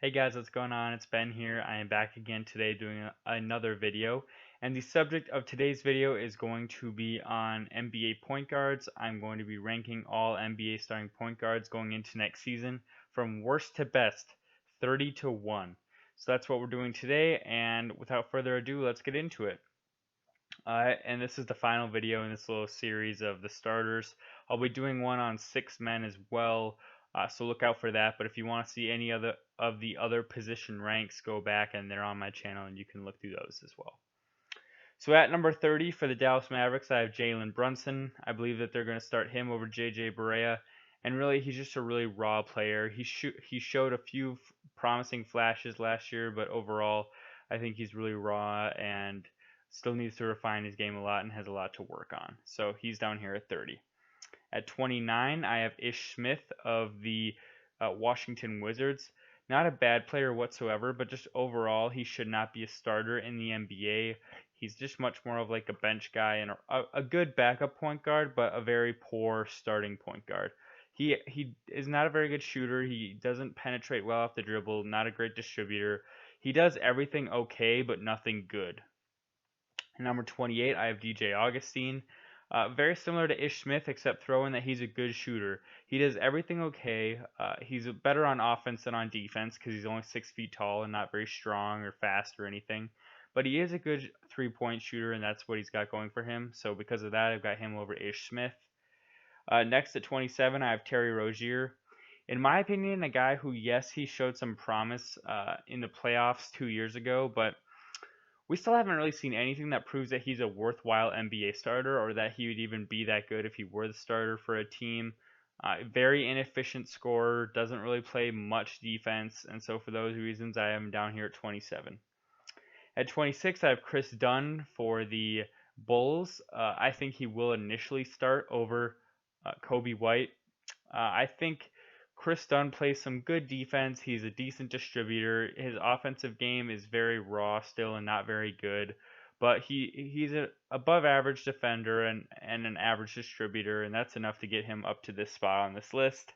Hey guys, what's going on? It's Ben here. I am back again today doing another video. And the subject of today's video is going to be on NBA point guards. I'm going to be ranking all NBA starting point guards going into next season from worst to best, 30 to 1. So that's what we're doing today. And without further ado, let's get into it. And this is the final video in this little series of the starters. I'll be doing one on 6 men as well, so look out for that. But if you want to see any other of the other position ranks, go back and they're on my channel and you can look through those as well. So at number 30 for the Dallas Mavericks, I have Jalen Brunson. I believe that they're going to start him over JJ Barea. And really, he's just a really raw player. He showed a few promising flashes last year, but overall, I think he's really raw and still needs to refine his game a lot and has a lot to work on. So he's down here at 30. At 29, I have Ish Smith of the Washington Wizards. Not a bad player whatsoever, but just overall, he should not be a starter in the NBA. He's just much more of like a bench guy and a good backup point guard, but a very poor starting point guard. He is not a very good shooter. He doesn't penetrate well off the dribble. Not a great distributor. He does everything okay, but nothing good. Number 28, I have DJ Augustine. Very similar to Ish Smith, except throw in that he's a good shooter. He does everything okay. He's better on offense than on defense because he's only 6 feet tall and not very strong or fast or anything. But he is a good three-point shooter, and that's what he's got going for him. So because of that, I've got him over Ish Smith. Next at 27, I have Terry Rozier. In my opinion, a guy who, yes, he showed some promise in the playoffs 2 years ago, but we still haven't really seen anything that proves that he's a worthwhile NBA starter or that he would even be that good if he were the starter for a team. Very inefficient scorer, doesn't really play much defense, and so for those reasons, I am down here at 27. At 26, I have Chris Dunn for the Bulls. I think he will initially start over Kobe White. I think Chris Dunn plays some good defense. He's a decent distributor. His offensive game is very raw still and not very good, but he's an above average defender and an average distributor, and that's enough to get him up to this spot on this list.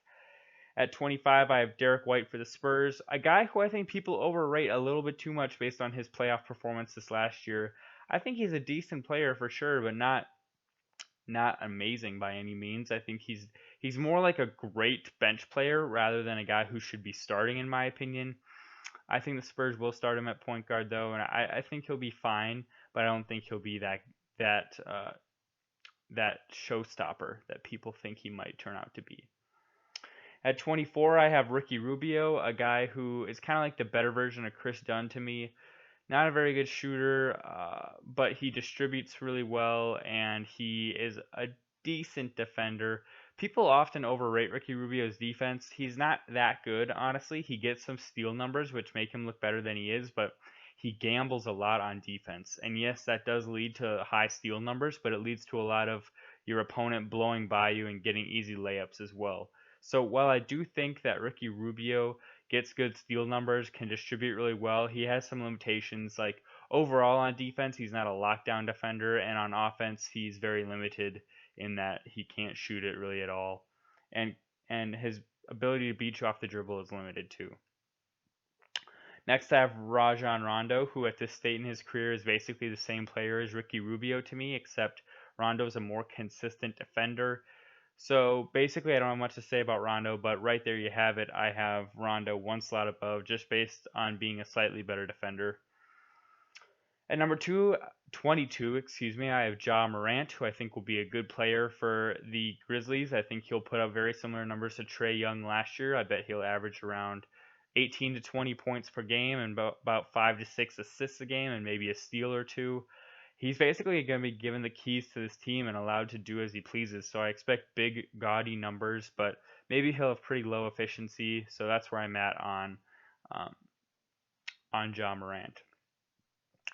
At 25, I have Derek White for the Spurs, a guy who I think people overrate a little bit too much based on his playoff performance this last year. I think he's a decent player for sure, but not amazing by any means. I think he's more like a great bench player rather than a guy who should be starting, in my opinion. I think the Spurs will start him at point guard though, and I think he'll be fine, but I don't think he'll be that showstopper that people think he might turn out to be. At 24, I have Ricky Rubio, a guy who is kind of like the better version of Chris Dunn to me. Not a very good shooter, but he distributes really well and he is a decent defender. People often overrate Ricky Rubio's defense. He's not that good, honestly. He gets some steal numbers, which make him look better than he is, but he gambles a lot on defense. And yes, that does lead to high steal numbers, but it leads to a lot of your opponent blowing by you and getting easy layups as well. So while I do think that Ricky Rubio gets good steal numbers, can distribute really well, he has some limitations. Like overall on defense, he's not a lockdown defender, and on offense, he's very limited in that he can't shoot it really at all, and his ability to beat you off the dribble is limited too. Next, I have Rajon Rondo, who at this state in his career is basically the same player as Ricky Rubio to me, except Rondo's a more consistent defender. So basically, I don't have much to say about Rondo, but right there you have it. I have Rondo one slot above just based on being a slightly better defender. At number 22, excuse me, I have Ja Morant, who I think will be a good player for the Grizzlies. I think he'll put up very similar numbers to Trae Young last year. I bet he'll average around 18 to 20 points per game and about 5 to 6 assists a game and maybe a steal or two. He's basically going to be given the keys to this team and allowed to do as he pleases. So I expect big, gaudy numbers, but maybe he'll have pretty low efficiency. So that's where I'm at on Ja Morant.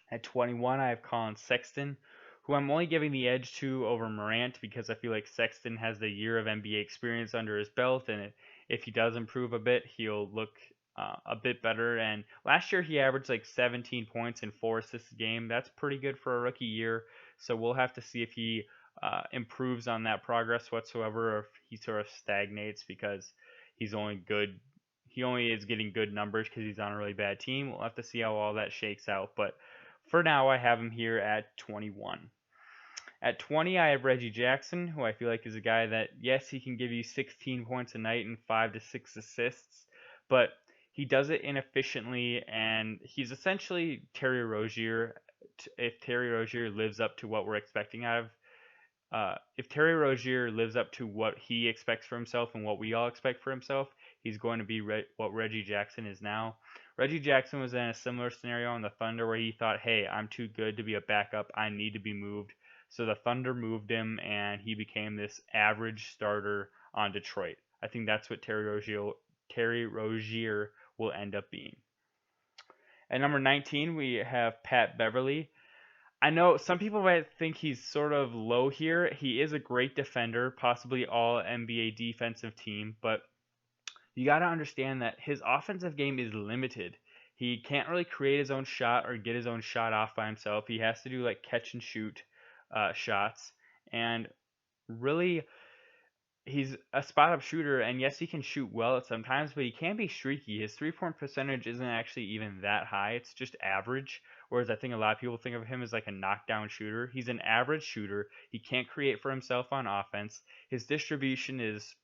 At 21, I have Colin Sexton, who I'm only giving the edge to over Morant because I feel like Sexton has the year of NBA experience under his belt, and if he does improve a bit, he'll look a bit better. And last year he averaged like 17 points and 4 assists a game. That's pretty good for a rookie year. So we'll have to see if he improves on that progress whatsoever, or if he sort of stagnates because he's only good. he only is getting good numbers because he's on a really bad team. We'll have to see how all that shakes out. But for now, I have him here at 21. At 20, I have Reggie Jackson, who I feel like is a guy that, yes, he can give you 16 points a night and 5 to 6 assists, but he does it inefficiently, and he's essentially Terry Rozier. If Terry Rozier lives up to what we're expecting out of, if Terry Rozier lives up to what he expects for himself and what we all expect for himself, he's going to be what Reggie Jackson is now. Reggie Jackson was in a similar scenario on the Thunder where he thought, hey, I'm too good to be a backup. I need to be moved. So the Thunder moved him, and he became this average starter on Detroit. I think that's what Terry Rozier will end up being. At number 19, we have Pat Beverly. I know some people might think he's sort of low here. He is a great defender, possibly all NBA defensive team, but you got to understand that his offensive game is limited. He can't really create his own shot or get his own shot off by himself. He has to do like catch and shoot shots, and really he's a spot up shooter, and yes, he can shoot well at sometimes, but he can be streaky. His 3-point percentage isn't actually even that high. It's just average. Whereas I think a lot of people think of him as like a knockdown shooter. He's an average shooter. He can't create for himself on offense. His distribution is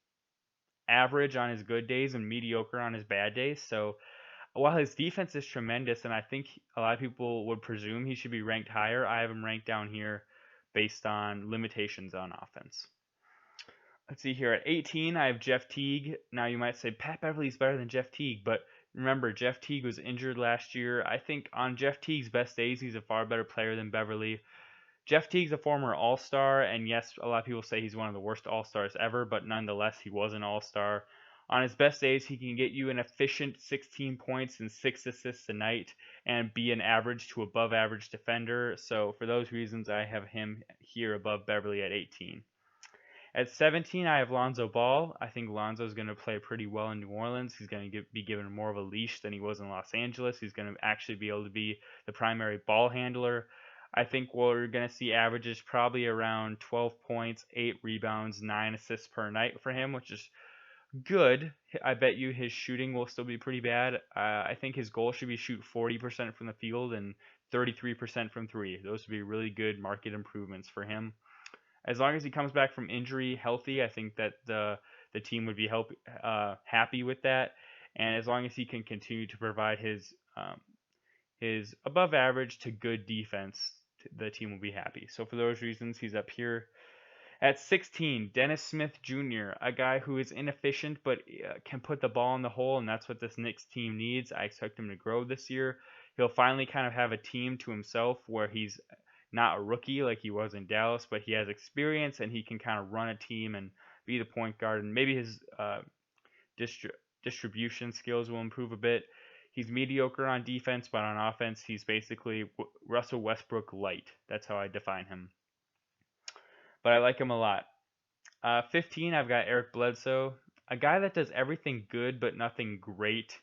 average on his good days and mediocre on his bad days. So while his defense is tremendous, and I think a lot of people would presume he should be ranked higher, I have him ranked down here based on limitations on offense. Let's see here. At 18, I have Jeff Teague. Now you might say Pat Beverly's better than Jeff Teague, but remember, Jeff Teague was injured last year. I think on Jeff Teague's best days, he's a far better player than Beverly. Jeff Teague's a former All-Star, and yes, a lot of people say he's one of the worst All-Stars ever, but nonetheless, he was an All-Star. On his best days, he can get you an efficient 16 points and 6 assists a night and be an average to above average defender. So for those reasons, I have him here above Beverly at 18. At 17, I have Lonzo Ball. I think Lonzo is going to play pretty well in New Orleans. He's going to be given more of a leash than he was in Los Angeles. He's going to actually be able to be the primary ball handler. I think we're going to see averages probably around 12 points, 8 rebounds, 9 assists per night for him, which is good. I bet you his shooting will still be pretty bad. I think his goal should be shoot 40% from the field and 33% from 3. Those would be really good market improvements for him. As long as he comes back from injury healthy, I think that the team would be happy with that. And as long as he can continue to provide his above average to good defense, the team will be happy. So for those reasons, he's up here. At 16, Dennis Smith Jr., a guy who is inefficient but can put the ball in the hole, and that's what this Knicks team needs. I expect him to grow this year. He'll finally kind of have a team to himself where he's not a rookie like he was in Dallas, but he has experience and he can kind of run a team and be the point guard. And maybe his distribution skills will improve a bit. He's mediocre on defense, but on offense, he's basically Russell Westbrook light. That's how I define him. But I like him a lot. 15, I've got Eric Bledsoe, a guy that does everything good but nothing great.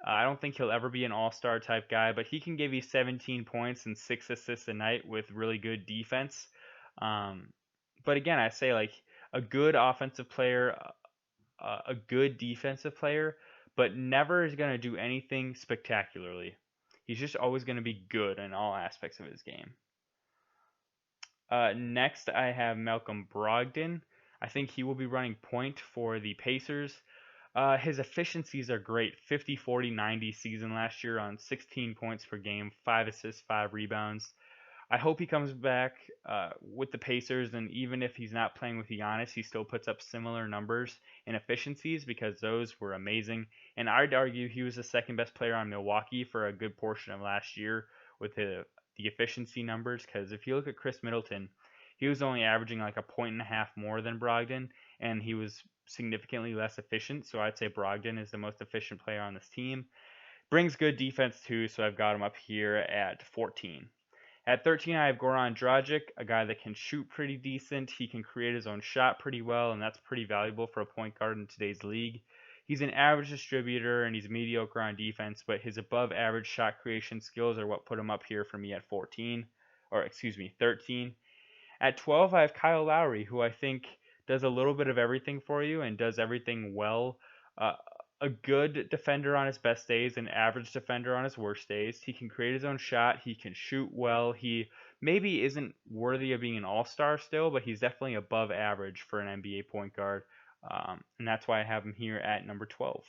I don't think he'll ever be an all-star type guy, but he can give you 17 points and 6 assists a night with really good defense. But again, I say like a good offensive player, a good defensive player, but never is going to do anything spectacularly. He's just always going to be good in all aspects of his game. Next, I have Malcolm Brogdon. I think he will be running point for the Pacers. His efficiencies are great. 50, 40, 90 season last year on 16 points per game, 5 assists, 5 rebounds. I hope he comes back with the Pacers, and even if he's not playing with Giannis, he still puts up similar numbers and efficiencies because those were amazing. And I'd argue he was the second best player on Milwaukee for a good portion of last year with the efficiency numbers, because if you look at Chris Middleton, he was only averaging like a point and a half more than Brogdon, and he was significantly less efficient. So I'd say Brogdon is the most efficient player on this team. Brings good defense too, so I've got him up here at 14. At 13, I have Goran Dragic, a guy that can shoot pretty decent. He can create his own shot pretty well, and that's pretty valuable for a point guard in today's league. He's an average distributor, and he's mediocre on defense, but his above average shot creation skills are what put him up here for me at 13. At 12, I have Kyle Lowry, who I think does a little bit of everything for you and does everything well. a good defender on his best days, an average defender on his worst days. He can create his own shot. He can shoot well. He maybe isn't worthy of being an all-star still, but he's definitely above average for an NBA point guard. And that's why I have him here at number 12.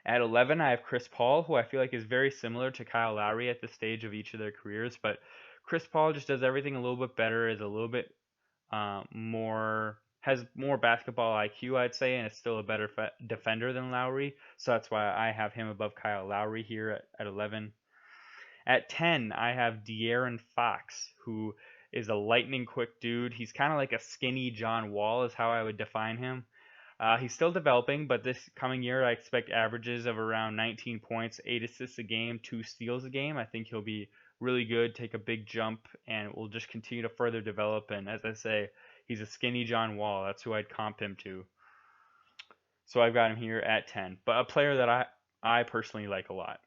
At 11, I have Chris Paul, who I feel like is very similar to Kyle Lowry at this stage of each of their careers, but Chris Paul just does everything a little bit better, is a little bit more has more basketball IQ, I'd say, and is still a better defender than Lowry. So that's why I have him above Kyle Lowry here at 11. At 10, I have De'Aaron Fox, who is a lightning quick dude. He's kind of like a skinny John Wall, is how I would define him. He's still developing, but this coming year, I expect averages of around 19 points, 8 assists a game, 2 steals a game. I think he'll be really good, take a big jump, and will just continue to further develop. And as I say, he's a skinny John Wall. That's who I'd comp him to. So I've got him here at 10, but a player that I personally like a lot.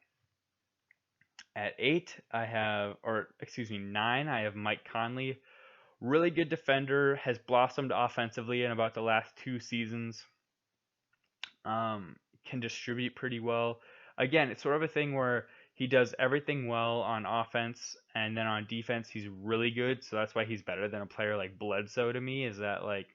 At 8, I have, or excuse me, 9, I have Mike Conley. Really good defender, has blossomed offensively in about the last 2 seasons. Can distribute pretty well. Again, it's sort of a thing where he does everything well on offense, and then on defense he's really good. So that's why he's better than a player like Bledsoe to me. Is that like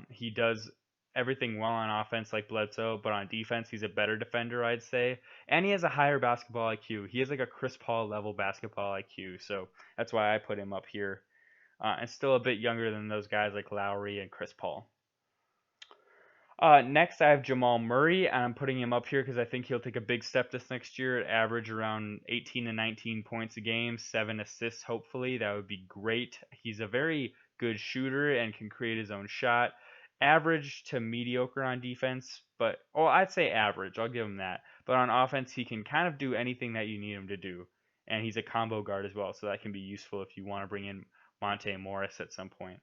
he does everything well on offense like Bledsoe, but on defense he's a better defender, I'd say. And he has a higher basketball IQ. He has like a Chris Paul level basketball IQ. So that's why I put him up here. And still a bit younger than those guys like Lowry and Chris Paul. Next, I have Jamal Murray, and I'm putting him up here because I think he'll take a big step this next year, average around 18 to 19 points a game, 7 assists, hopefully. That would be great. He's a very good shooter and can create his own shot. Average to mediocre on defense, but, well, I'd say average. I'll give him that. But on offense, he can kind of do anything that you need him to do. And he's a combo guard as well, so that can be useful if you want to bring in Monte Morris at some point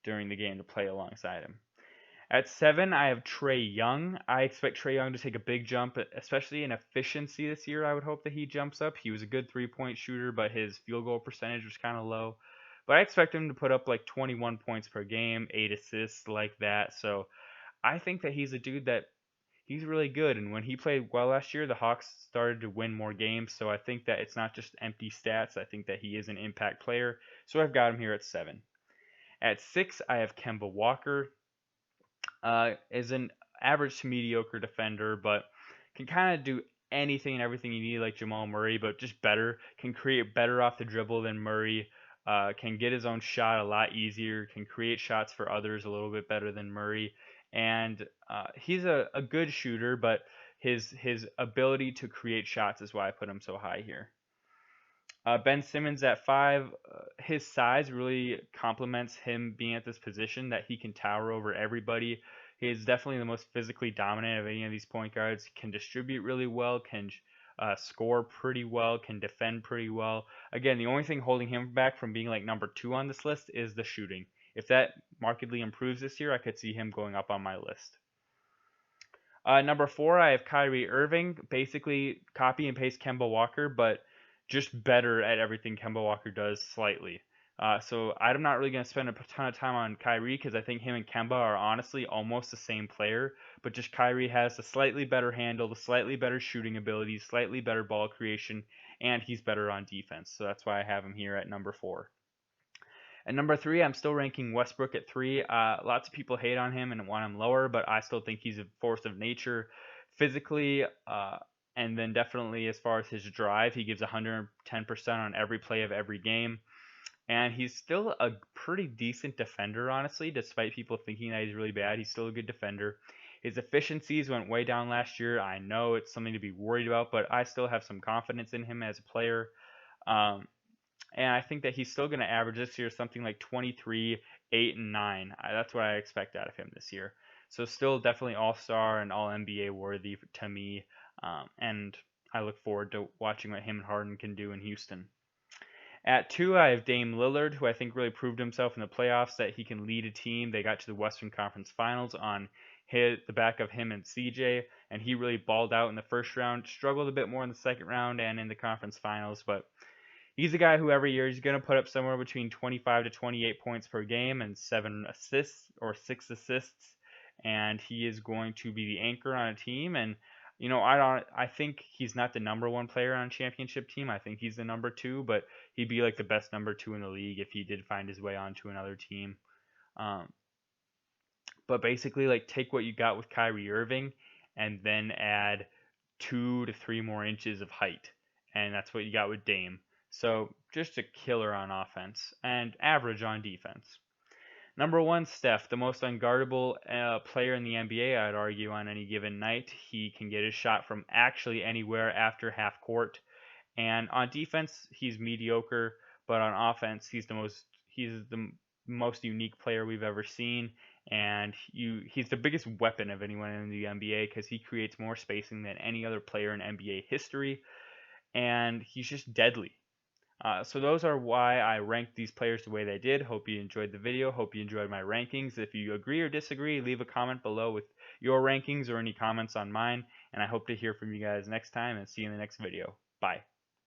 during the game to play alongside him. At 7, I have Trae Young. I expect Trae Young to take a big jump, especially in efficiency this year. I would hope that he jumps up. He was a good 3-point shooter, but his field goal percentage was kind of low. But I expect him to put up like 21 points per game, 8 assists, like that. So I think that he's a dude that he's really good. And when he played well last year, the Hawks started to win more games. So I think that it's not just empty stats. I think that he is an impact player. So I've got him here at 7. At 6, I have Kemba Walker. Is an average to mediocre defender, but can kind of do anything and everything you need like Jamal Murray, but just better. Can create better off the dribble than Murray. Can get his own shot a lot easier. Can create shots for others a little bit better than Murray. And he's a good shooter, but his ability to create shots is why I put him so high here. Ben Simmons at 5, his size really complements him being at this position that he can tower over everybody. He is definitely the most physically dominant of any of these point guards. Can distribute really well, can score pretty well, can defend pretty well. Again, the only thing holding him back from being like number 2 on this list is the shooting. If that markedly improves this year, I could see him going up on my list. Number 4, I have Kyrie Irving. Basically, copy and paste Kemba Walker, but just better at everything Kemba Walker does slightly. So I'm not really going to spend a ton of time on Kyrie because I think him and Kemba are honestly almost the same player, but just Kyrie has a slightly better handle, the slightly better shooting ability, slightly better ball creation, and he's better on defense. So that's why I have him here at number 4. At number 3, I'm still ranking Westbrook at 3. Lots of people hate on him and want him lower, but I still think he's a force of nature. Physically, and then definitely as far as his drive, he gives 110% on every play of every game. And he's still a pretty decent defender, honestly, despite people thinking that he's really bad. He's still a good defender. His efficiencies went way down last year. I know it's something to be worried about, but I still have some confidence in him as a player. And I think that he's still going to average this year something like 23, 8, and 9. That's what I expect out of him this year. So still definitely all-star and all-NBA worthy to me. And I look forward to watching what him and Harden can do in Houston. At 2, I have Dame Lillard, who I think really proved himself in the playoffs that he can lead a team. They got to the Western Conference Finals on the back of him and CJ, and he really balled out in the first round. Struggled a bit more in the second round and in the conference finals, but he's a guy who every year he's going to put up somewhere between 25 to 28 points per game and 7 assists or 6 assists. and he is going to be the anchor on a team. And I think he's not the number one player on a championship team. I think he's the number two, but he'd be like the best number two in the league if he did find his way onto another team. Um, but basically, like, take what you got with Kyrie Irving and then add 2 to 3 more inches of height, and that's what you got with Dame. So just a killer on offense and average on defense. Number one, Steph, the most unguardable player in the NBA, I'd argue, on any given night. He can get his shot from actually anywhere after half court. And on defense, he's mediocre, but on offense, he's the most unique player we've ever seen, and he's the biggest weapon of anyone in the NBA because he creates more spacing than any other player in NBA history, and he's just deadly. So those are why I ranked these players the way they did. Hope you enjoyed the video. Hope you enjoyed my rankings. If you agree or disagree, leave a comment below with your rankings or any comments on mine, and I hope to hear from you guys next time and see you in the next video. Bye.